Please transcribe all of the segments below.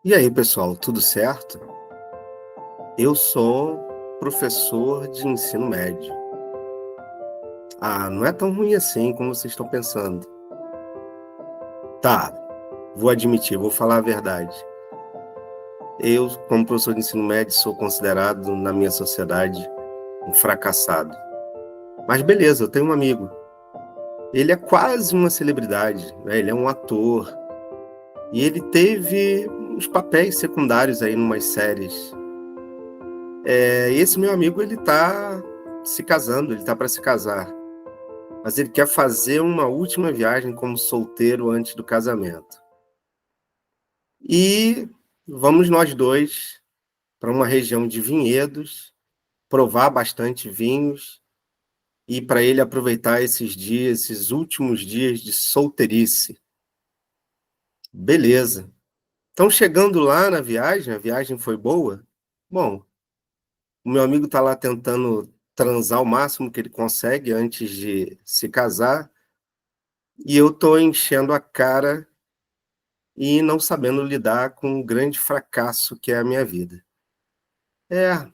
E aí, pessoal, tudo certo? Eu sou professor de ensino médio. Ah, não é tão ruim assim como vocês estão pensando. Tá, vou admitir, vou falar a verdade. Eu, como professor de ensino médio, sou considerado na minha sociedade um fracassado. Mas beleza, eu tenho um amigo. Ele é quase uma celebridade, né? Ele é um ator. E ele teve uns papéis secundários aí em umas séries. Esse meu amigo, ele tá se casando, ele tá para se casar. Mas ele quer fazer uma última viagem como solteiro antes do casamento. E vamos nós dois para uma região de vinhedos, provar bastante vinhos e para ele aproveitar esses dias, esses últimos dias de solteirice. Beleza. Então, chegando lá na viagem, a viagem foi boa? Bom, o meu amigo está lá tentando transar o máximo que ele consegue antes de se casar e eu estou enchendo a cara e não sabendo lidar com um grande fracasso que é a minha vida. É,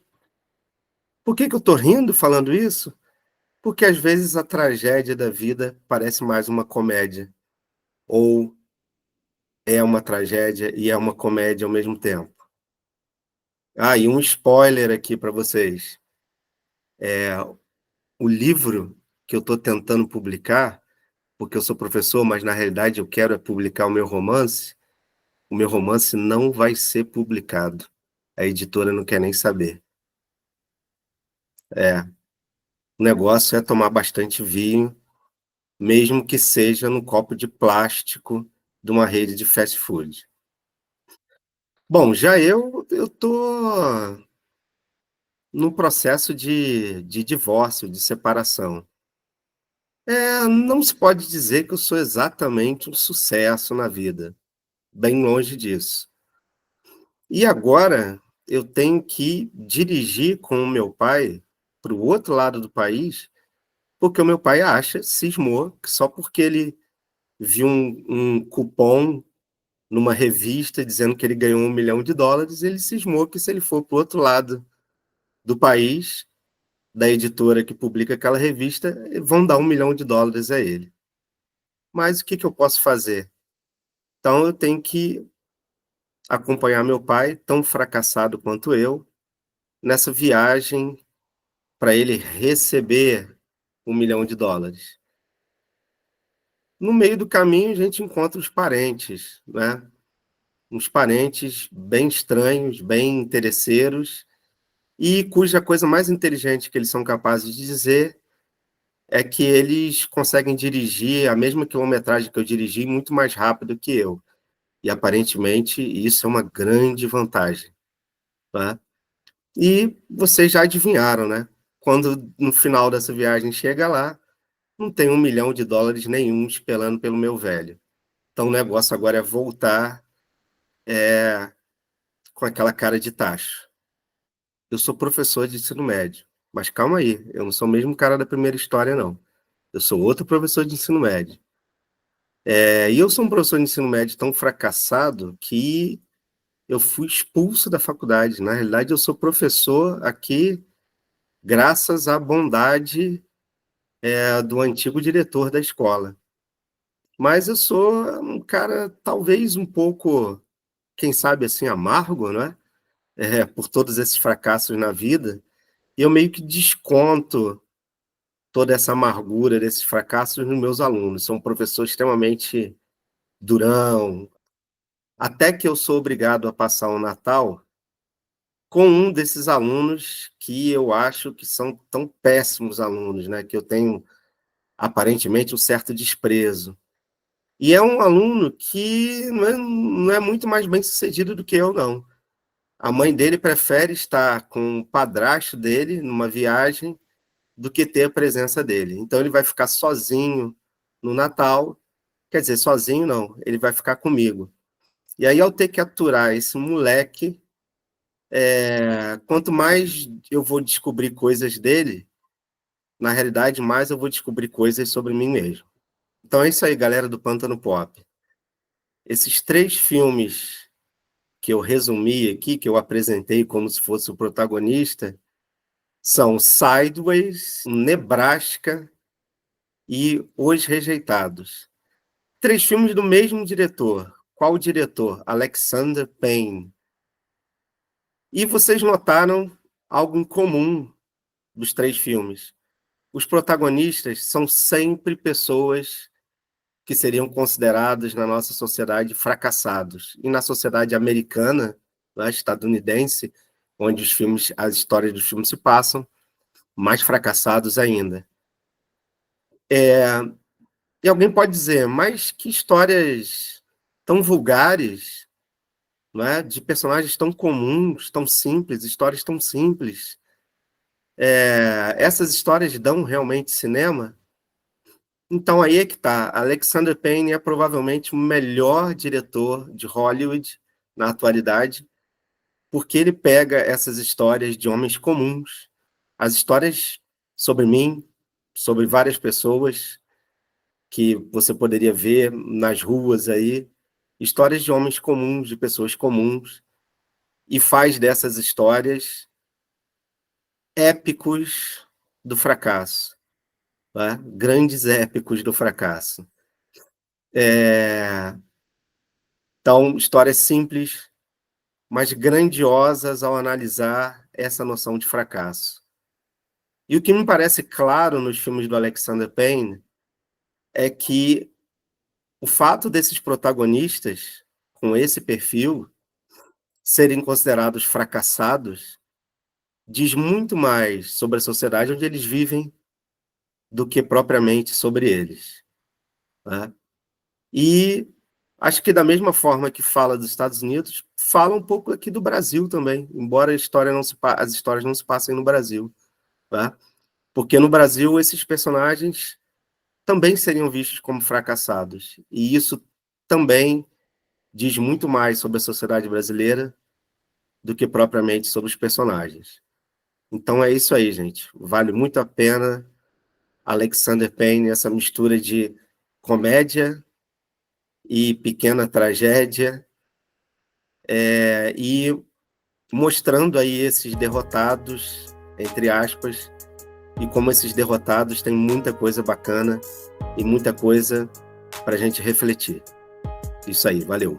por que eu estou rindo falando isso? Porque às vezes a tragédia da vida parece mais uma comédia, ou é uma tragédia e é uma comédia ao mesmo tempo. Ah, e um spoiler aqui para vocês. O livro que eu estou tentando publicar, porque eu sou professor, mas na realidade eu quero é publicar o meu romance não vai ser publicado. A editora não quer nem saber. É, o negócio é tomar bastante vinho, mesmo que seja no copo de plástico de uma rede de fast food. Bom, já eu tô no processo de divórcio, de separação. Não se pode dizer que eu sou exatamente um sucesso na vida, bem longe disso. E agora eu tenho que dirigir com o meu pai para o outro lado do país, porque o meu pai cismou, que só porque ele viu um cupom numa revista dizendo que ele ganhou US$ 1 milhão, ele cismou que se ele for para o outro lado do país, da editora que publica aquela revista, vão dar US$ 1 milhão a ele. Mas o que eu posso fazer? Então eu tenho que acompanhar meu pai, tão fracassado quanto eu, nessa viagem para ele receber US$ 1 milhão. No meio do caminho a gente encontra os parentes, né? Uns parentes bem estranhos, bem interesseiros, e cuja coisa mais inteligente que eles são capazes de dizer é que eles conseguem dirigir a mesma quilometragem que eu dirigi muito mais rápido que eu. E aparentemente isso é uma grande vantagem, tá? E vocês já adivinharam, né? Quando no final dessa viagem chega lá, não tem US$ 1 milhão nenhum esperando pelo meu velho. Então o negócio agora é voltar com aquela cara de tacho. Eu sou professor de ensino médio, mas calma aí, eu não sou o mesmo cara da primeira história, não. Eu sou outro professor de ensino médio. E eu sou um professor de ensino médio tão fracassado que eu fui expulso da faculdade. Na realidade, eu sou professor aqui graças à bondade do antigo diretor da escola. Mas eu sou um cara talvez um pouco, quem sabe assim, amargo, né? Por todos esses fracassos na vida. E eu meio que desconto toda essa amargura desses fracassos nos meus alunos. Sou um professor extremamente durão, até que eu sou obrigado a passar o Natal com um desses alunos que eu acho que são tão péssimos alunos, né? Que eu tenho aparentemente um certo desprezo. E é um aluno que não é muito mais bem sucedido do que eu, não. A mãe dele prefere estar com o padrasto dele numa viagem do que ter a presença dele. Então ele vai ficar sozinho no Natal, quer dizer, sozinho não, ele vai ficar comigo. E aí, ao ter que aturar esse moleque, quanto mais eu vou descobrir coisas dele, na realidade, mais eu vou descobrir coisas sobre mim mesmo. Então é isso aí, galera do Pântano Pop. Esses 3 filmes que eu resumi aqui, que eu apresentei como se fosse o protagonista, são Sideways, Nebraska e Os Rejeitados. 3 filmes do mesmo diretor. Qual o diretor? Alexander Payne. E vocês notaram algo em comum dos 3 filmes. Os protagonistas são sempre pessoas que seriam consideradas na nossa sociedade fracassados. E na sociedade americana, né, estadunidense, onde as histórias dos filmes se passam, mais fracassados ainda. E alguém pode dizer, mas que histórias tão vulgares, né, de personagens tão comuns, tão simples, histórias tão simples. Essas histórias dão realmente cinema? Então aí é que está. Alexander Payne é provavelmente o melhor diretor de Hollywood na atualidade, porque ele pega essas histórias de homens comuns, as histórias sobre mim, sobre várias pessoas que você poderia ver nas ruas aí, histórias de homens comuns, de pessoas comuns, e faz dessas histórias épicos do fracasso, né? Grandes épicos do fracasso. Então, histórias simples, mas grandiosas ao analisar essa noção de fracasso. E o que me parece claro nos filmes do Alexander Payne é que o fato desses protagonistas, com esse perfil, serem considerados fracassados, diz muito mais sobre a sociedade onde eles vivem do que propriamente sobre eles, né? E acho que da mesma forma que fala dos Estados Unidos, fala um pouco aqui do Brasil também, embora as histórias não se passem no Brasil, tá? Porque no Brasil esses personagens também seriam vistos como fracassados, e isso também diz muito mais sobre a sociedade brasileira do que propriamente sobre os personagens. Então é isso aí, gente. Vale muito a pena Alexander Payne, essa mistura de comédia e pequena tragédia, e mostrando aí esses derrotados, entre aspas, e como esses derrotados têm muita coisa bacana e muita coisa para a gente refletir. Isso aí, valeu.